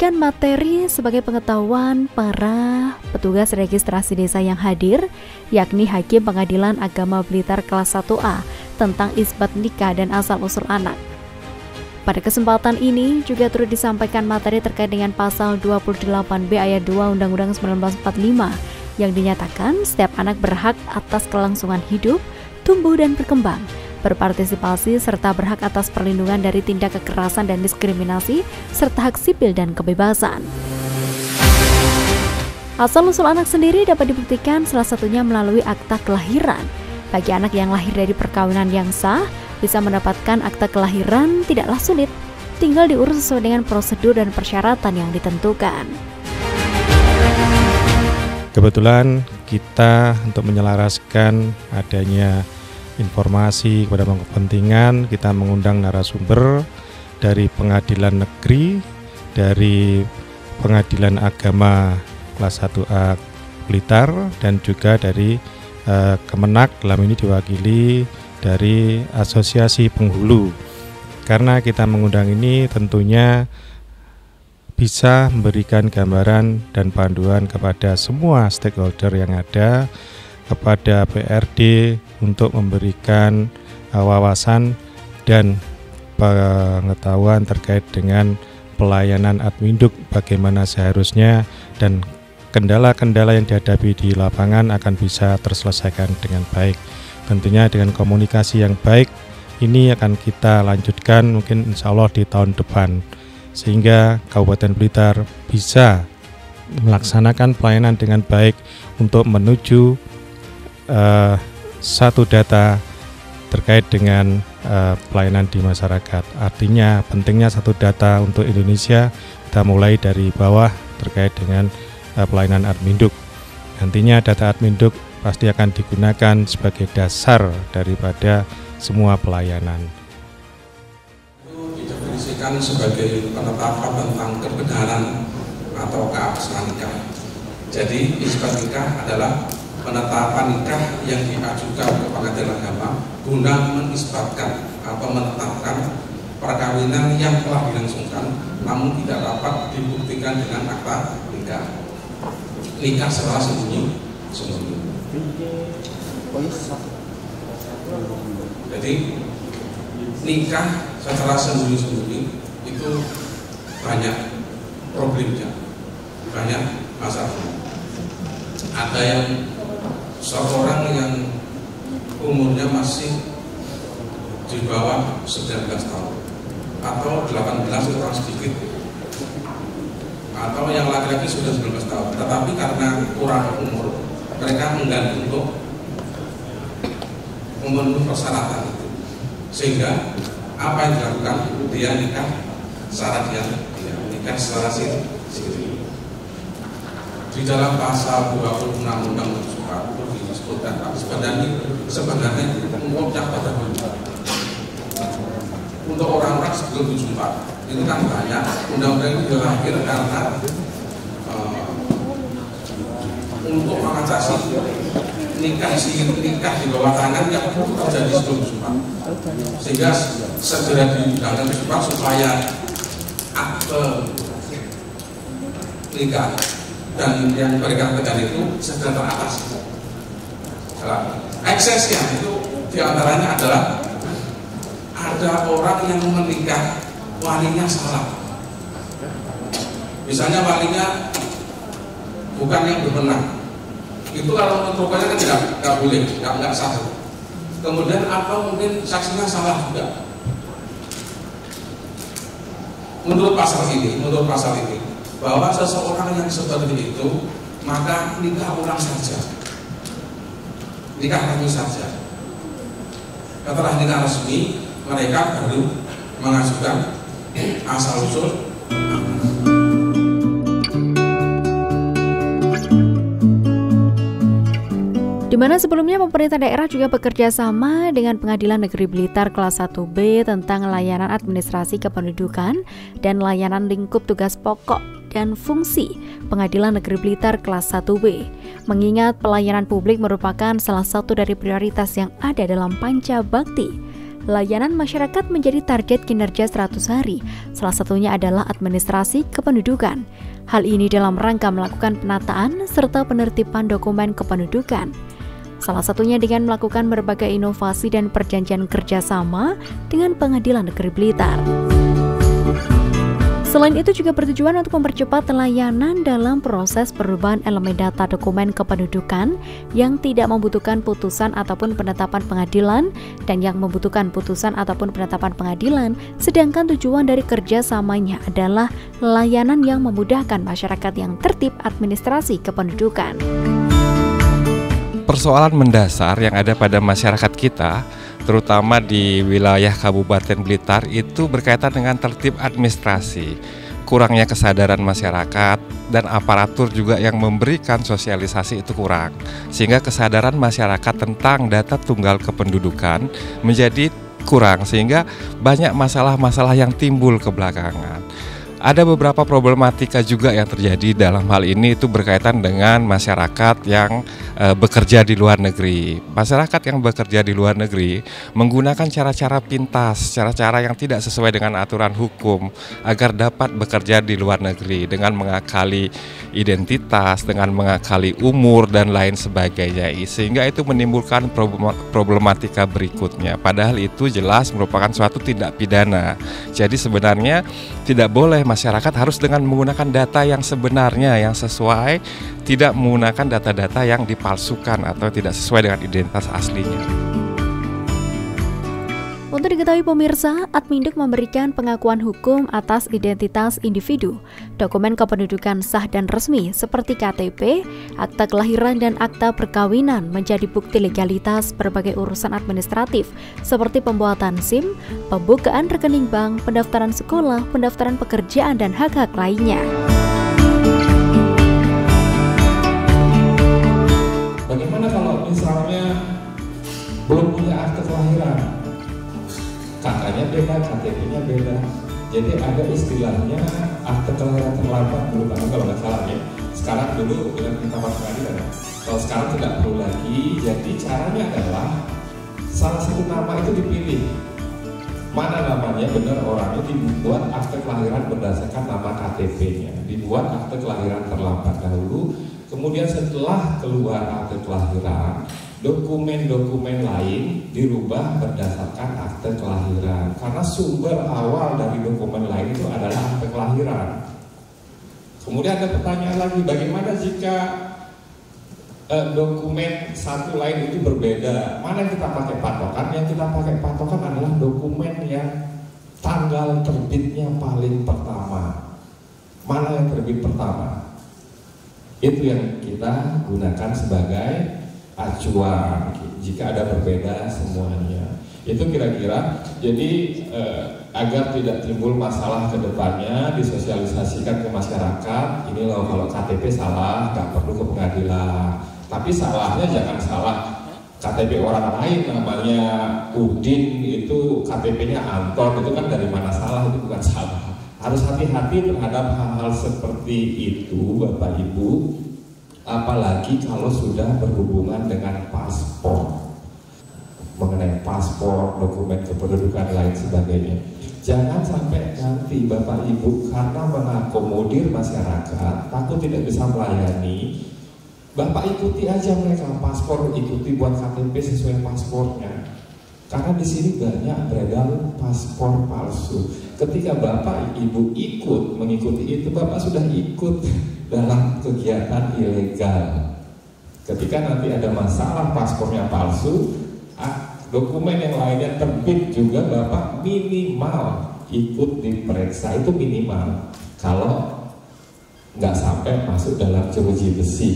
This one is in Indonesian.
memberikan materi sebagai pengetahuan para petugas registrasi desa yang hadir, yakni Hakim Pengadilan Agama Blitar kelas 1A tentang isbat nikah dan asal-usul anak. Pada kesempatan ini juga turut disampaikan materi terkait dengan pasal 28B ayat 2 Undang-Undang 1945 yang dinyatakan setiap anak berhak atas kelangsungan hidup, tumbuh dan berkembang, berpartisipasi serta berhak atas perlindungan dari tindak kekerasan dan diskriminasi serta hak sipil dan kebebasan. Asal-usul anak sendiri dapat dibuktikan salah satunya melalui akta kelahiran. Bagi anak yang lahir dari perkawinan yang sah, bisa mendapatkan akta kelahiran tidaklah sulit, tinggal diurus sesuai dengan prosedur dan persyaratan yang ditentukan. Kebetulan kita untuk menyelaraskan adanya informasi kepada kepentingan, kita mengundang narasumber dari Pengadilan Negeri, dari Pengadilan Agama kelas 1A Blitar, dan juga dari Kemenak, dalam ini diwakili dari Asosiasi Penghulu. Karena kita mengundang ini tentunya bisa memberikan gambaran dan panduan kepada semua stakeholder yang ada, kepada PRD untuk memberikan wawasan dan pengetahuan terkait dengan pelayanan Adminduk, bagaimana seharusnya, dan kendala-kendala yang dihadapi di lapangan akan bisa terselesaikan dengan baik. Tentunya dengan komunikasi yang baik ini akan kita lanjutkan mungkin insya Allah di tahun depan, sehingga Kabupaten Blitar bisa melaksanakan pelayanan dengan baik untuk menuju satu data terkait dengan pelayanan di masyarakat. Artinya pentingnya satu data untuk Indonesia, kita mulai dari bawah terkait dengan pelayanan Adminduk. Nantinya data Adminduk pasti akan digunakan sebagai dasar daripada semua pelayanan. Itu didefinisikan sebagai penetapan tentang kebenaran atau keabsahan nikah. Jadi isbat nikah adalah penetapan nikah yang diajukan ke Pengadilan Agama guna menisbatkan atau menetapkan perkawinan yang telah dilangsungkan namun tidak dapat dibuktikan dengan akta nikah. Nikah secara sembunyi-sembunyi. Jadi nikah secara sembunyi-sembunyi itu banyak problemnya, banyak masalahnya. Ada yang seorang yang umurnya masih di bawah 19 tahun atau 18 kurang sedikit, atau yang laki-laki sudah 19 tahun, tetapi karena kurang umur mereka enggan untuk memenuhi persyaratan itu, sehingga apa yang dilakukan, dia nikah secara nikah secara siri. Di dalam pasal 26 Undang-Undang 74 itu disebutkan sebenarnya umurnya pada untuk orang-orang sebelum 74 itu kan banyak undang-undang itu lahir karena untuk mengatasi nikah di bawah tangan yang terjadi sebelum 74, sehingga segera diundangkan supaya akte nikah dan yang berikan tegan itu segera teratasi. Eksesnya itu diantaranya adalah ada orang yang menikah walinya salah. Misalnya walinya bukan yang berwenang, itu kalau menurut rupanya kan tidak boleh, tidak sah. Kemudian apa mungkin saksinya salah juga. Menurut pasal ini bahwa seseorang yang seperti itu maka nikah ulang saja, nikah resmi saja. Setelah nikah resmi mereka baru mengajukan asal usul. Di mana sebelumnya pemerintah daerah juga bekerja sama dengan Pengadilan Negeri Blitar kelas 1B tentang layanan administrasi kependudukan dan layanan lingkup tugas pokok dan fungsi Pengadilan Negeri Blitar kelas 1B, mengingat pelayanan publik merupakan salah satu dari prioritas yang ada dalam Panca Bakti. layanan masyarakat menjadi target kinerja 100 hari. Salah satunya adalah administrasi kependudukan. Hal ini dalam rangka melakukan penataan serta penertiban dokumen kependudukan. Salah satunya dengan melakukan berbagai inovasi dan perjanjian kerjasama dengan Pengadilan Negeri Blitar. Selain itu juga bertujuan untuk mempercepat layanan dalam proses perubahan elemen data dokumen kependudukan yang tidak membutuhkan putusan ataupun penetapan pengadilan dan yang membutuhkan putusan ataupun penetapan pengadilan, sedangkan tujuan dari kerjasamanya adalah layanan yang memudahkan masyarakat yang tertib administrasi kependudukan. Persoalan mendasar yang ada pada masyarakat kita, terutama di wilayah Kabupaten Blitar, itu berkaitan dengan tertib administrasi, kurangnya kesadaran masyarakat, dan aparatur juga yang memberikan sosialisasi itu kurang, sehingga kesadaran masyarakat tentang data tunggal kependudukan menjadi kurang, sehingga banyak masalah-masalah yang timbul kebelakangan. Ada beberapa problematika juga yang terjadi dalam hal ini, itu berkaitan dengan masyarakat yang bekerja di luar negeri. Masyarakat yang bekerja di luar negeri menggunakan cara-cara pintas, cara-cara yang tidak sesuai dengan aturan hukum agar dapat bekerja di luar negeri dengan mengakali identitas, dengan mengakali umur dan lain sebagainya, sehingga itu menimbulkan problematika berikutnya. Padahal itu jelas merupakan suatu tindak pidana. Jadi sebenarnya tidak boleh masyarakat harus dengan menggunakan data yang sebenarnya, yang sesuai, tidak menggunakan data-data yang dipalsukan atau tidak sesuai dengan identitas aslinya. Untuk diketahui pemirsa, Adminduk memberikan pengakuan hukum atas identitas individu, dokumen kependudukan sah dan resmi seperti KTP, akta kelahiran dan akta perkawinan menjadi bukti legalitas berbagai urusan administratif seperti pembuatan SIM, pembukaan rekening bank, pendaftaran sekolah, pendaftaran pekerjaan dan hak-hak lainnya. Bagaimana kalau misalnya belum punya akte kelahiran? Kakaknya beda, KTP-nya beda. Jadi ada istilahnya akte kelahiran terlambat dulu, kalau nggak salah ya. Sekarang dulu dengan penetapan pengadilan. Kalau sekarang tidak perlu lagi. Jadi caranya adalah salah satu nama itu dipilih. Mana namanya benar orangnya, dibuat akte kelahiran berdasarkan nama KTP-nya. Dibuat akte kelahiran terlambat dahulu. Kemudian setelah keluar akte kelahiran, dokumen-dokumen lain dirubah berdasarkan akte kelahiran, karena sumber awal dari dokumen lain itu adalah akte kelahiran. Kemudian ada pertanyaan lagi, bagaimana jika dokumen satu lain itu berbeda? Mana yang kita pakai patokan? Yang kita pakai patokan adalah dokumen yang tanggal terbitnya paling pertama. Mana yang terbit pertama? Itu yang kita gunakan sebagai acuan jika ada berbeda semuanya. Itu kira-kira. Jadi agar tidak timbul masalah ke depannya, disosialisasikan ke masyarakat. Ini loh, kalau KTP salah nggak perlu ke pengadilan. Tapi salahnya jangan salah KTP orang lain, namanya Udin, itu KTP-nya Anton, itu kan dari mana salah, itu bukan salah. Harus hati-hati terhadap hal-hal seperti itu, Bapak Ibu. Apalagi kalau sudah berhubungan dengan paspor, mengenai paspor, dokumen kependudukan lain sebagainya. Jangan sampai nanti Bapak Ibu karena mengakomodir masyarakat takut tidak bisa melayani, Bapak ikuti aja mereka paspor, ikuti buat KTP sesuai paspornya. Karena di sini banyak beredar paspor palsu. Ketika Bapak Ibu ikut mengikuti itu, Bapak sudah ikut dalam kegiatan ilegal. Ketika nanti ada masalah paspornya palsu, dokumen yang lainnya terbit juga, Bapak minimal ikut diperiksa, itu minimal. Kalau nggak sampai masuk dalam jeruji besi.